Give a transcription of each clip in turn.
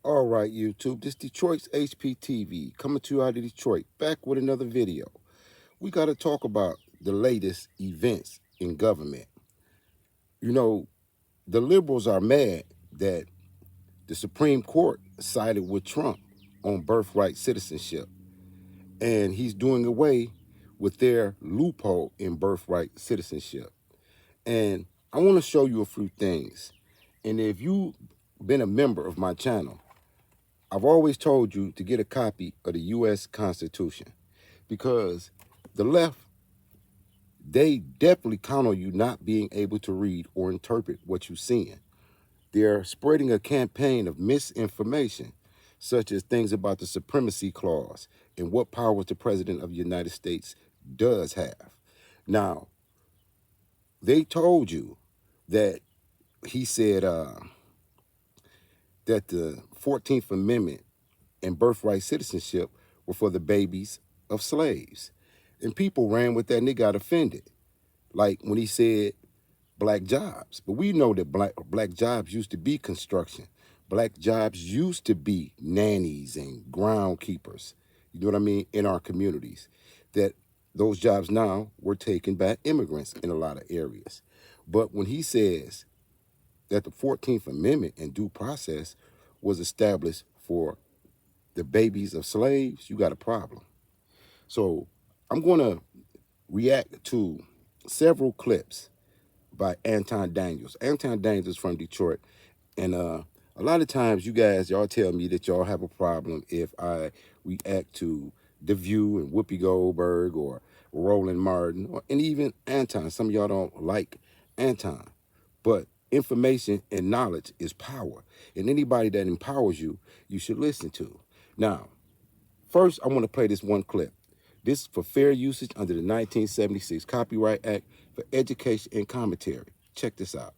All right, YouTube, this Detroit's HPTV coming to you out of Detroit, back with another video. We got to talk about the latest events in government. You know, the liberals are mad that the Supreme Court sided with Trump on birthright citizenship, and he's doing away with their loophole in birthright citizenship. And I want to show you a few things. And if you've been a member of my channel, I've always told you to get a copy of the U.S. Constitution because the left, they definitely count on you not being able to read or interpret what you're seeing. They're spreading a campaign of misinformation, such as things about the Supremacy Clause and what powers the President of the United States does have. Now, they told you that he said that the 14th Amendment and birthright citizenship were for the babies of slaves. And people ran with that and they got offended. Like when he said black jobs. But we know that black jobs used to be construction. Black jobs used to be nannies and groundkeepers. You know what I mean? In our communities. That those jobs now were taken by immigrants in a lot of areas. But when he says that the 14th Amendment and due process was established for the babies of slaves, you got a problem. So I'm going to react to several clips by Anton Daniels. Anton Daniels is from Detroit. And a lot of times you guys, y'all tell me that y'all have a problem if I react to The View and Whoopi Goldberg or Roland Martin, and even Anton. Some of y'all don't like Anton. But information and knowledge is power. And anybody that empowers you, you should listen to. Now, first, I want to play this one clip. This is for fair usage under the 1976 Copyright Act for education and commentary. Check this out.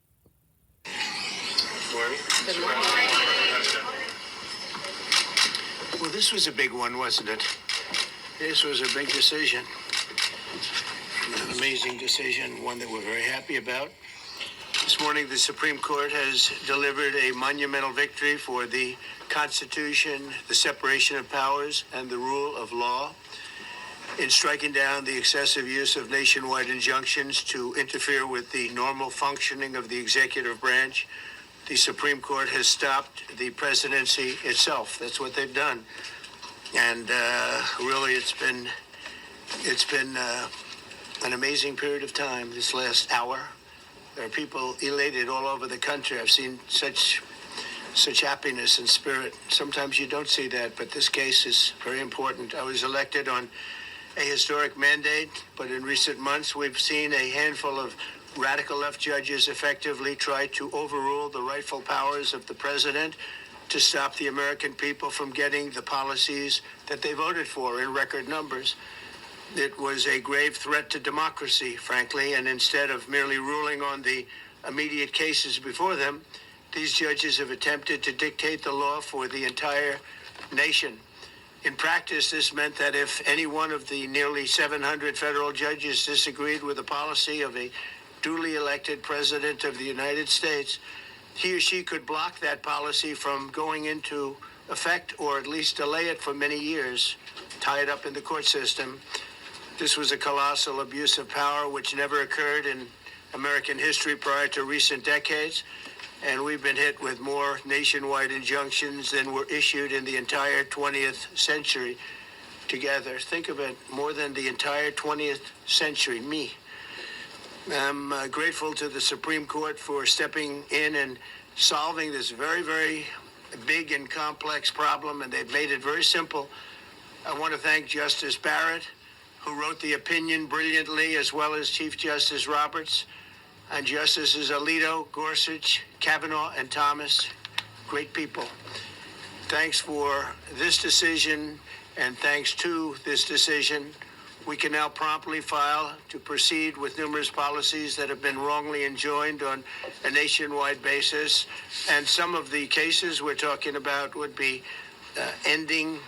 Good morning. Well, this was a big one, wasn't it? This was a big decision. An amazing decision, one that we're very happy about. This morning, the Supreme Court has delivered a monumental victory for the Constitution, the separation of powers, and the rule of law in striking down the excessive use of nationwide injunctions to interfere with the normal functioning of the executive branch. The Supreme Court has stopped the presidency itself. That's what they've done. And really, it's been an amazing period of time this last hour. There are people elated all over the country. I've seen such happiness and spirit. Sometimes you don't see that, but this case is very important. I was elected on a historic mandate, but in recent months we've seen a handful of radical left judges effectively try to overrule the rightful powers of the president to stop the American people from getting the policies that they voted for in record numbers. It was a grave threat to democracy, frankly, and instead of merely ruling on the immediate cases before them, these judges have attempted to dictate the law for the entire nation. In practice, this meant that if any one of the nearly 700 federal judges disagreed with the policy of a duly elected president of the United States, he or she could block that policy from going into effect or at least delay it for many years, tie it up in the court system. This was a colossal abuse of power which never occurred in American history prior to recent decades. And we've been hit with more nationwide injunctions than were issued in the entire 20th century together. Think of it, more than the entire 20th century, me. I'm grateful to the Supreme Court for stepping in and solving this very, very big and complex problem, and they've made it very simple. I want to thank Justice Barrett, who wrote the opinion brilliantly, as well as Chief Justice Roberts, and Justices Alito, Gorsuch, Kavanaugh, and Thomas. Great people. Thanks for this decision, and thanks to this decision, we can now promptly file to proceed with numerous policies that have been wrongly enjoined on a nationwide basis. And some of the cases we're talking about would be ending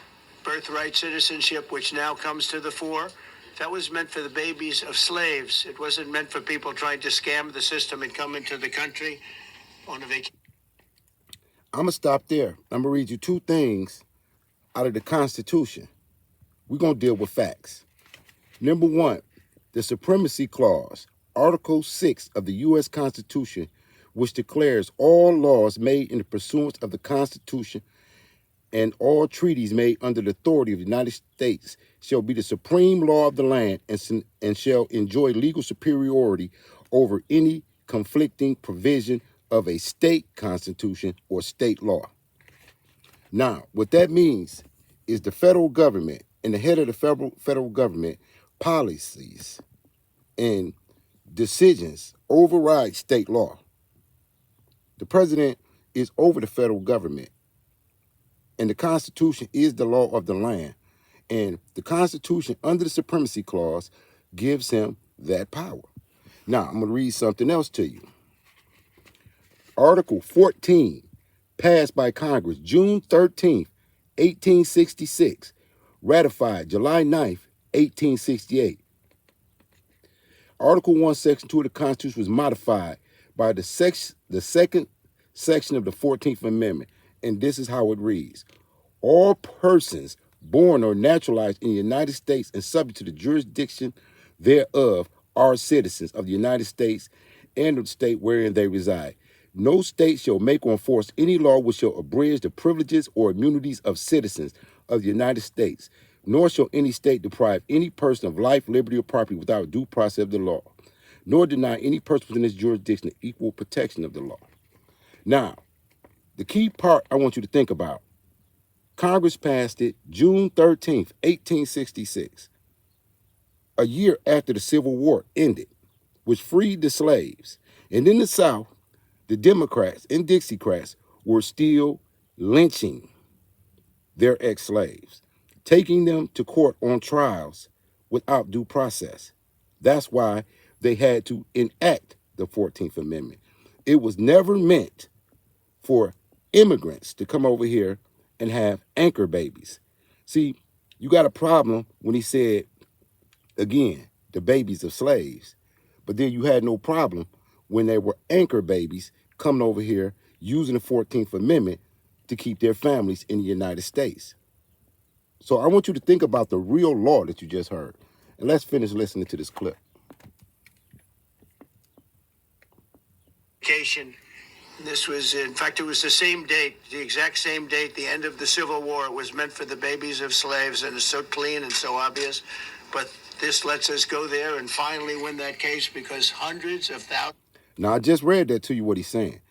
birthright citizenship, which now comes to the fore. That was meant for the babies of slaves. It wasn't meant for people trying to scam the system and come into the country on a vacation. I'm going to stop there. I'm going to read you two things out of the Constitution. We're going to deal with facts. Number one, the Supremacy Clause, Article 6 of the U.S. Constitution, which declares all laws made in the pursuance of the Constitution and all treaties made under the authority of the United States shall be the supreme law of the land and shall enjoy legal superiority over any conflicting provision of a state constitution or state law. Now, what that means is the federal government and the head of the federal government policies and decisions override state law. The president is over the federal government, and the Constitution is the law of the land. And the Constitution, under the Supremacy Clause, gives him that power. Now, I'm going to read something else to you. Article 14, passed by Congress June 13th, 1866, ratified July 9th, 1868. Article 1, Section 2 of the Constitution was modified by the second section of the 14th Amendment, and this is how it reads. All persons born or naturalized in the United States and subject to the jurisdiction thereof are citizens of the United States and of the state wherein they reside. No state shall make or enforce any law which shall abridge the privileges or immunities of citizens of the United States, nor shall any state deprive any person of life, liberty, or property without due process of the law, nor deny any person within its jurisdiction the equal protection of the law. Now, the key part I want you to think about, Congress passed it June 13th, 1866, a year after the Civil War ended, which freed the slaves. And in the South, the Democrats and Dixiecrats were still lynching their ex-slaves, taking them to court on trials without due process. That's why they had to enact the 14th Amendment. It was never meant for immigrants to come over here and have anchor babies. See, you got a problem when he said, again, the babies of slaves. But then you had no problem when they were anchor babies coming over here using the 14th Amendment to keep their families in the United States. So I want you to think about the real law that you just heard. And let's finish listening to this clip. This was, in fact, it was the same date, the exact same date, the end of the Civil War. It was meant for the babies of slaves, and it's so clean and so obvious. But this lets us go there and finally win that case because hundreds of thousands. Now, I just read that to you, what he's saying.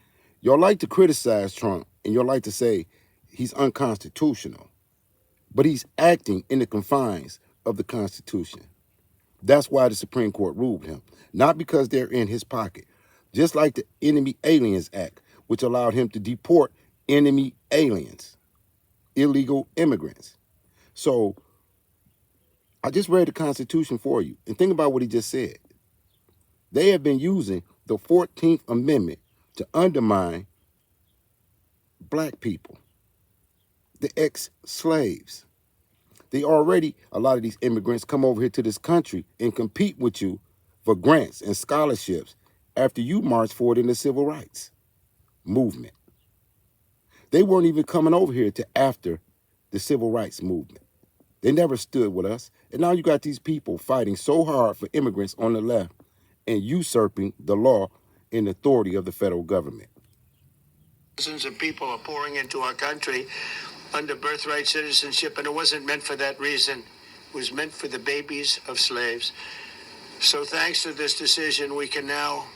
Y'all like to criticize Trump, and y'all like to say he's unconstitutional. But he's acting in the confines of the Constitution. That's why the Supreme Court ruled him, not because they're in his pocket. Just like the Enemy Aliens Act, which allowed him to deport enemy aliens, illegal immigrants. So I just read the Constitution for you, and think about what he just said. They have been using the 14th Amendment to undermine black people, the ex-slaves. A lot of these immigrants come over here to this country and compete with you for grants and scholarships after you marched for it in the civil rights movement. They weren't even coming over here to after the civil rights movement. They never stood with us. And now you got these people fighting so hard for immigrants on the left and usurping the law and authority of the federal government. Thousands of people are pouring into our country under birthright citizenship, and it wasn't meant for that reason. It was meant for the babies of slaves. So thanks to this decision, we can now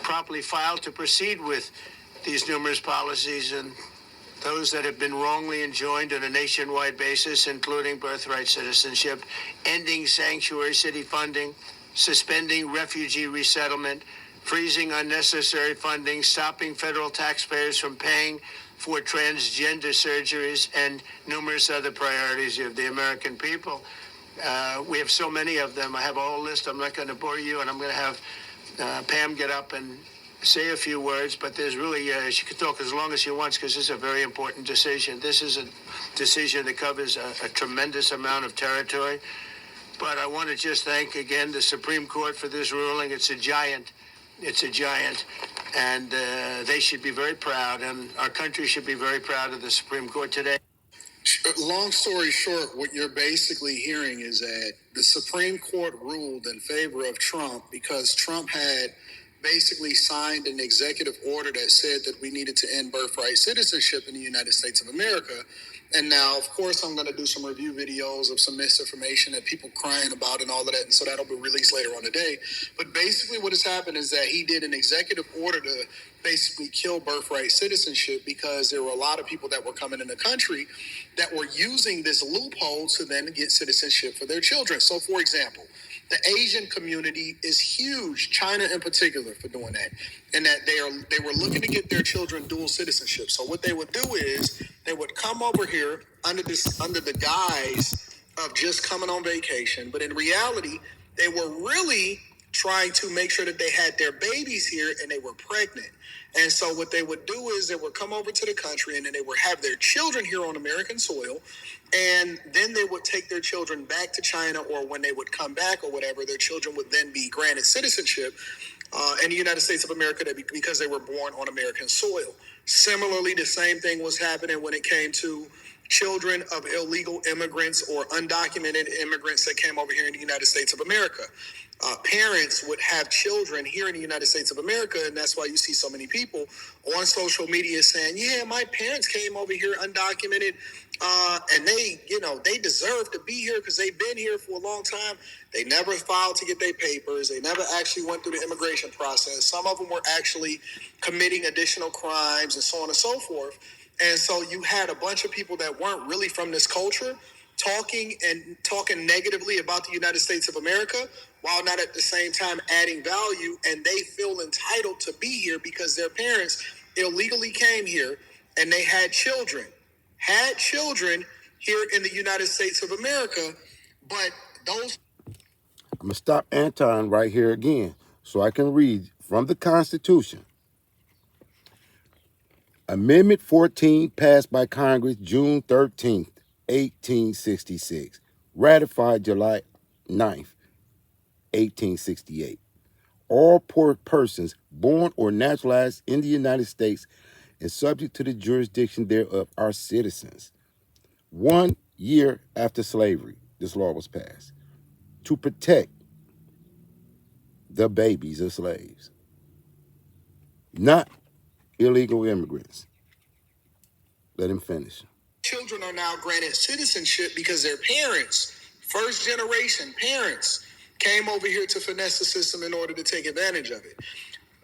promptly file to proceed with these numerous policies and those that have been wrongly enjoined on a nationwide basis, including birthright citizenship, ending sanctuary city funding, suspending refugee resettlement, freezing unnecessary funding, stopping federal taxpayers from paying for transgender surgeries, and numerous other priorities of the American people. We have so many of them. I have a whole list. I'm not going to bore you, and I'm going to have Pam get up and say a few words, but there's really, she can talk as long as she wants because this is a very important decision. This is a decision that covers a tremendous amount of territory. But I want to just thank again the Supreme Court for this ruling. It's a giant. It's a giant. And they should be very proud, and our country should be very proud of the Supreme Court today. Long story short, what you're basically hearing is that the Supreme Court ruled in favor of Trump because Trump had basically signed an executive order that said that we needed to end birthright citizenship in the United States of America. And now, of course, I'm going to do some review videos of some misinformation that people crying about and all of that. And so that'll be released later on today. But basically what has happened is that he did an executive order to basically kill birthright citizenship because there were a lot of people that were coming in the country that were using this loophole to then get citizenship for their children. So, for example, the Asian community is huge, China in particular, for doing that, and that they were looking to get their children dual citizenship. So what they would do is they would come over here under the guise of just coming on vacation, but in reality, they were really trying to make sure that they had their babies here and they were pregnant. And so what they would do is they would come over to the country and then they would have their children here on American soil. And then they would take their children back to China, or when they would come back or whatever, their children would then be granted citizenship in the United States of America because they were born on American soil. Similarly, the same thing was happening when it came to children of illegal immigrants or undocumented immigrants that came over here in the United States of America. Parents would have children here in the United States of America, and that's why you see so many people on social media saying, yeah, my parents came over here undocumented, and they deserve to be here because they've been here for a long time. They never filed to get their papers. They never actually went through the immigration process. Some of them were actually committing additional crimes and so on and so forth. And so you had a bunch of people that weren't really from this culture talking negatively about the United States of America, while not at the same time adding value, and they feel entitled to be here because their parents illegally came here and they had children here in the United States of America, but those... I'm going to stop Anton right here again so I can read from the Constitution. Amendment 14 passed by Congress June 13th, 1866. Ratified July 9th, 1868. All persons born or naturalized in the United States and subject to the jurisdiction thereof are citizens. 1 year after slavery, this law was passed to protect the babies of slaves, not illegal immigrants. Let him finish. Children are now granted citizenship because their parents, first generation parents, came over here to finesse the system in order to take advantage of it.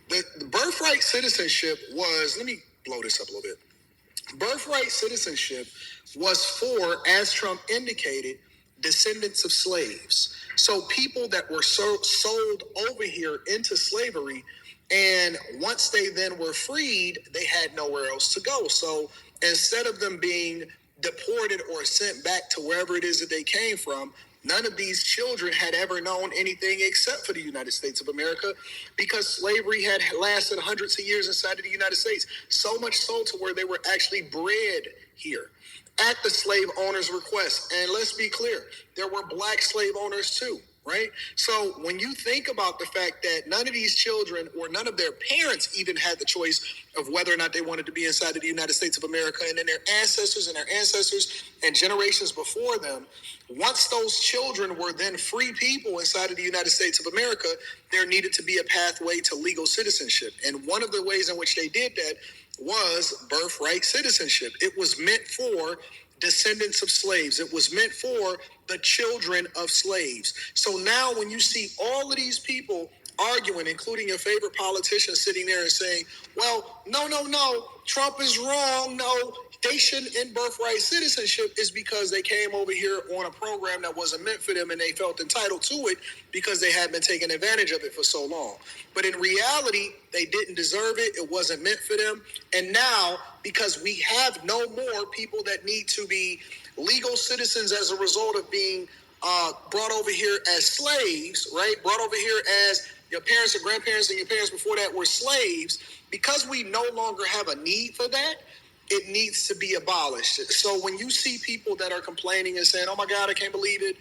The birthright citizenship was, let me blow this up a little bit. Birthright citizenship was for, as Trump indicated, descendants of slaves. So people that were sold over here into slavery, and once they then were freed, they had nowhere else to go. So instead of them being deported or sent back to wherever it is that they came from, none of these children had ever known anything except for the United States of America, because slavery had lasted hundreds of years inside of the United States, so much so to where they were actually bred here at the slave owner's request. And let's be clear, there were black slave owners too, right? So when you think about the fact that none of these children or none of their parents even had the choice of whether or not they wanted to be inside of the United States of America, and then their ancestors and generations before them, once those children were then free people inside of the United States of America, there needed to be a pathway to legal citizenship. And one of the ways in which they did that was birthright citizenship. It was meant for descendants of slaves. It was meant for the children of slaves. So now when you see all of these people arguing, including your favorite politician sitting there and saying, well, no, Trump is wrong. No, they shouldn't end birthright citizenship, is because they came over here on a program that wasn't meant for them and they felt entitled to it because they had been taking advantage of it for so long. But in reality, they didn't deserve it. It wasn't meant for them. And now, because we have no more people that need to be legal citizens as a result of being brought over here as slaves, right? Brought over here as your parents or grandparents and your parents before that were slaves, because we no longer have a need for that, it needs to be abolished. So when you see people that are complaining and saying, oh my God, I can't believe it,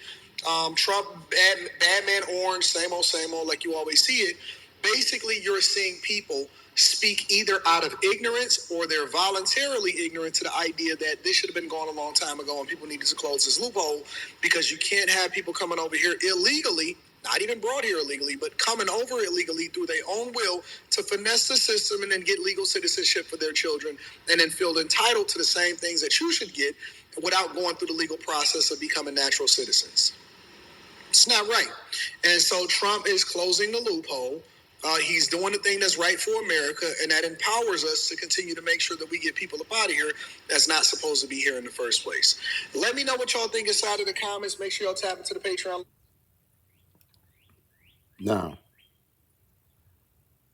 Trump, bad man orange, same old, like you always see it, basically you're seeing people speak either out of ignorance or they're voluntarily ignorant to the idea that this should have been gone a long time ago and people needed to close this loophole, because you can't have people coming over here illegally, not even brought here illegally, but coming over illegally through their own will to finesse the system and then get legal citizenship for their children and then feel entitled to the same things that you should get without going through the legal process of becoming natural citizens. It's not right. And so Trump is closing the loophole. He's doing the thing that's right for America, and that empowers us to continue to make sure that we get people up out of here that's not supposed to be here in the first place. Let me know what y'all think inside of the comments. Make sure y'all tap into the Patreon. Now,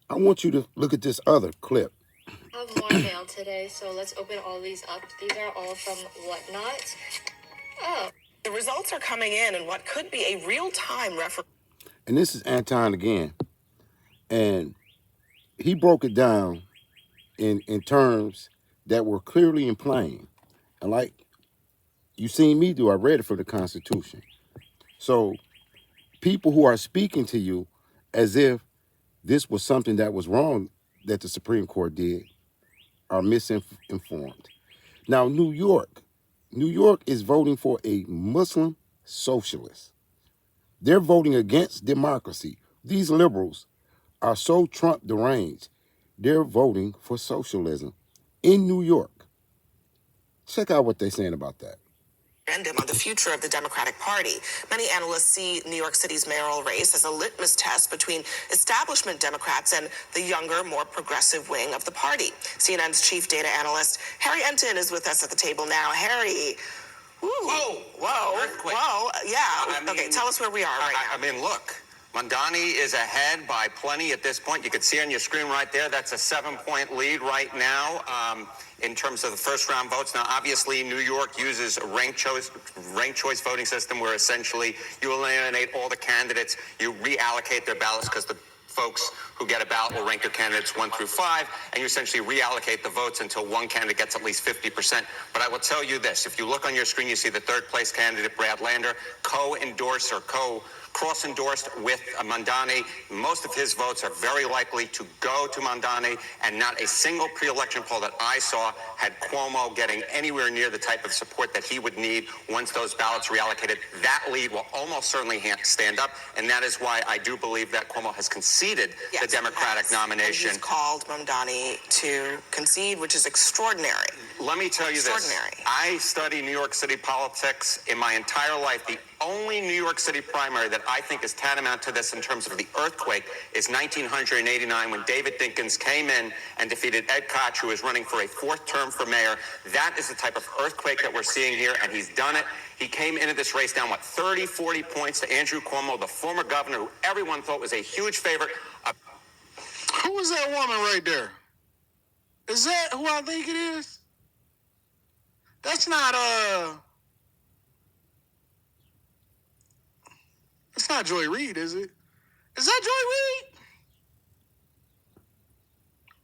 I want you to look at this other clip. I have more mail today, so let's open all these up. These are all from Whatnot. Oh. The results are coming in what could be a real-time referendum. And this is Anton again. And he broke it down in terms that were clearly and plain. And like you seen me do, I read it from the Constitution. So people who are speaking to you as if this was something that was wrong that the Supreme Court did are misinformed. Now, New York is voting for a Muslim socialist. They're voting against democracy. These liberals are so Trump deranged. They're voting for socialism in New York. Check out what they're saying about that. On the future of the Democratic Party. Many analysts see New York City's mayoral race as a litmus test between establishment Democrats and the younger, more progressive wing of the party. CNN's chief data analyst, Harry Enton, is with us at the table now. Harry, whoa, yeah. Okay, tell us where we are right now. I mean, look, Mondani is ahead by plenty at this point. You can see on your screen right there, that's a 7-point lead right now. In terms of the first round votes. Now, obviously, New York uses a ranked choice voting system where essentially you eliminate all the candidates, you reallocate their ballots because the folks who get a ballot will rank their candidates 1 through 5, and you essentially reallocate the votes until one candidate gets at least 50%. But I will tell you this, if you look on your screen, you see the third place candidate, Brad Lander, cross-endorsed with Mondani. Most of his votes are very likely to go to Mondani, and not a single pre-election poll that I saw had Cuomo getting anywhere near the type of support that he would need once those ballots reallocated. That lead will almost certainly stand up, and that is why I do believe that Cuomo has conceded the Democratic nomination. And he's called Mondani to concede, which is extraordinary. Let me tell you this. I study New York City politics in my entire life. The only New York City primary that I think is tantamount to this in terms of the earthquake is 1989 when David Dinkins came in and defeated Ed Koch, who is running for a 4th term for mayor. That is the type of earthquake that we're seeing here, and he's done it. He came into this race down, 30, 40 points to Andrew Cuomo, the former governor, who everyone thought was a huge favorite. Who is that woman right there? Is that who I think it is? That's not, it's not Joy Reid, is it? Is that Joy Reid?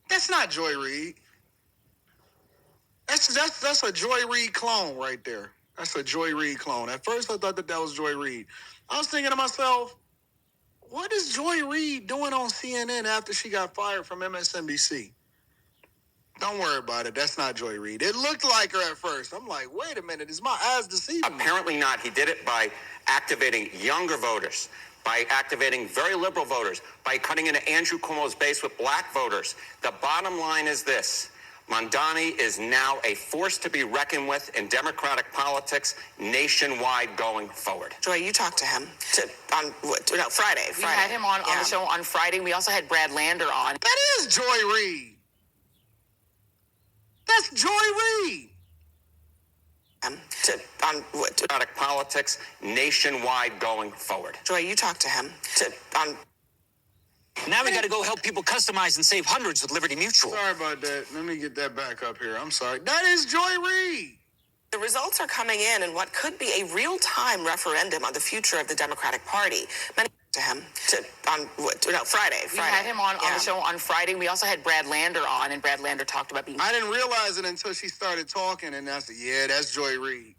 That's not Joy Reid. That's a Joy Reid clone right there. That's a Joy Reid clone. At first, I thought that was Joy Reid. I was thinking to myself, what is Joy Reid doing on CNN after she got fired from MSNBC? Don't worry about it. That's not Joy Reid. It looked like her at first. I'm like, wait a minute. Is my eyes deceiving me? Apparently not. He did it by activating younger voters, by activating very liberal voters, by cutting into Andrew Cuomo's base with black voters. The bottom line is this. Mondani is now a force to be reckoned with in Democratic politics nationwide going forward. Joy, you talked to him Friday. We had him on the show on Friday. We also had Brad Lander on. That is Joy Reid. That's Joy Reid. Democratic politics nationwide going forward. Joy, you talked to him Now we got to go help people customize and save hundreds with Liberty Mutual. Sorry about that. Let me get that back up here. I'm sorry. That is Joy Reid. The results are coming in what could be a real-time referendum on the future of the Democratic Party. Many to him Friday. We had him on the show on Friday. We also had Brad Lander on, and Brad Lander talked about being... I didn't realize it until she started talking, and I said, yeah, that's Joy Reid.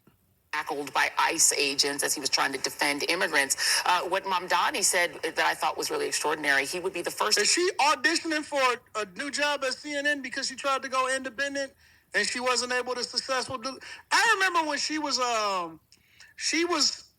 tackled by ICE agents as he was trying to defend immigrants. What Mamdani said that I thought was really extraordinary, he would be the first. Is she auditioning for a new job at CNN because she tried to go independent and she wasn't able to successful do? I remember when she was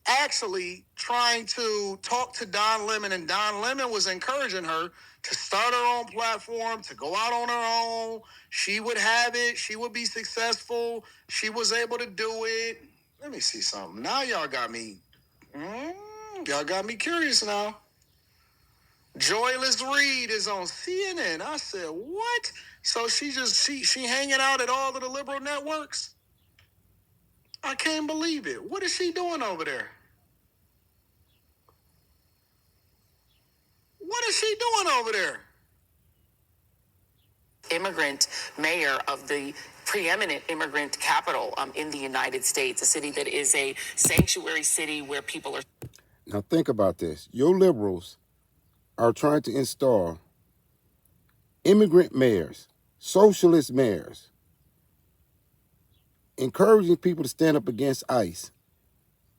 actually trying to talk to Don Lemon, and Don Lemon was encouraging her to start her own platform, to go out on her own. She would have it. She would be successful. She was able to do it. Let me see something. Now y'all got me. Y'all got me curious now. Joyless Reed is on CNN. I said, what? So she hanging out at all of the liberal networks? I can't believe it. What is she doing over there? What is she doing over there? Immigrant mayor of the preeminent immigrant capital in the United States, a city that is a sanctuary city where people are. Now think about this. Your liberals are trying to install immigrant mayors, socialist mayors, encouraging people to stand up against ICE.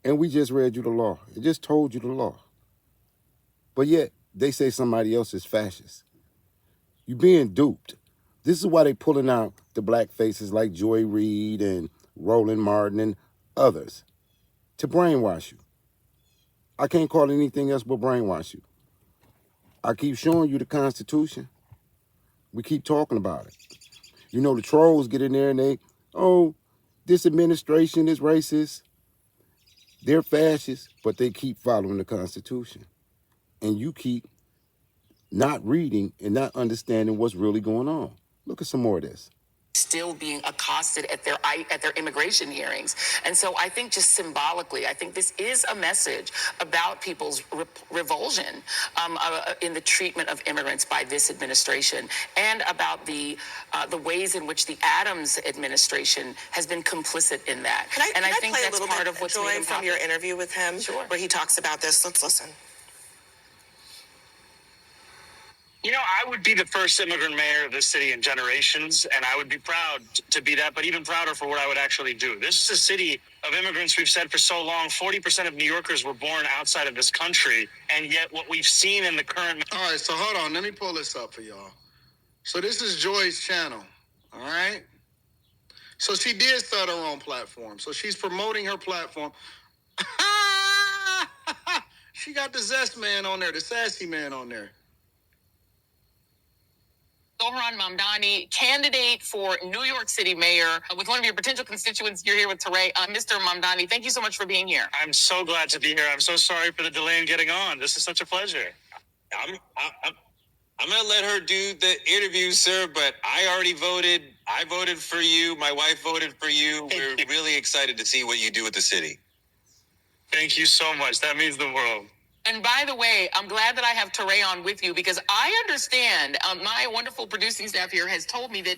And we just read you the law. It just told you the law. But yet, they say somebody else is fascist. You're being duped. This is why they pulling out the black faces like Joy Reid and Roland Martin and others to brainwash you. I can't call it anything else but brainwash you. I keep showing you the Constitution. We keep talking about it. You know, the trolls get in there and they, oh, this administration is racist. They're fascist, but they keep following the Constitution. And you keep not reading and not understanding what's really going on. Look at some more of this. Still being accosted at their immigration hearings. And so I think just symbolically, I think this is a message about people's revulsion in the treatment of immigrants by this administration, and about the ways in which the Adams administration has been complicit in that. Can I think play that's a little part bit, of what's Joy, from your interview with him, Sure. where he talks about this? Let's listen. You know, I would be the first immigrant mayor of this city in generations, and I would be proud to be that, but even prouder for what I would actually do. This is a city of immigrants. We've said for so long, 40% of New Yorkers were born outside of this country, and yet what we've seen in the current... All right, so hold on. Let me pull this up for y'all. So this is Joy's channel, all right? So she did start her own platform. So she's promoting her platform. She got the zest man on there, the sassy man on there. Zohran Mamdani, candidate for New York City mayor with one of your potential constituents. You're here with Teray. Mr. Mamdani, thank you so much for being here. I'm so glad to be here. I'm so sorry for the delay in getting on. This is such a pleasure. I'm going to let her do the interview, sir, but I already voted. I voted for you. My wife voted for you. We're really excited to see what you do with the city. Thank you so much. That means the world. And by the way, I'm glad that I have Teray on with you, because I understand my wonderful producing staff here has told me that...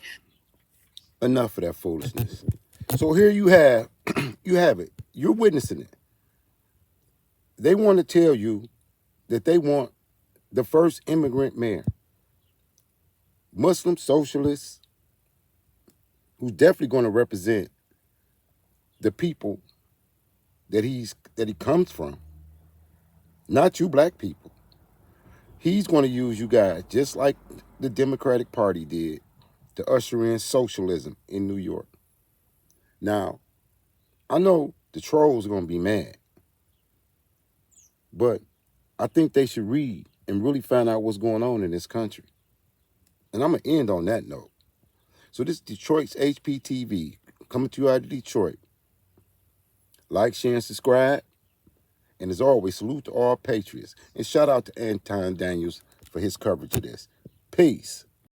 Enough of that foolishness. So here you have it. You're witnessing it. They want to tell you that they want the first immigrant mayor. Muslim socialists who's definitely going to represent the people that he comes from. Not you black people. He's going to use you guys just like the Democratic Party did to usher in socialism in New York. Now, I know the trolls are going to be mad, but I think they should read and really find out what's going on in this country. And I'm going to end on that note. So this is Detroit's HPTV, coming to you out of Detroit. Like, share, and subscribe. And as always, salute to all patriots. And shout out to Anton Daniels for his coverage of this. Peace.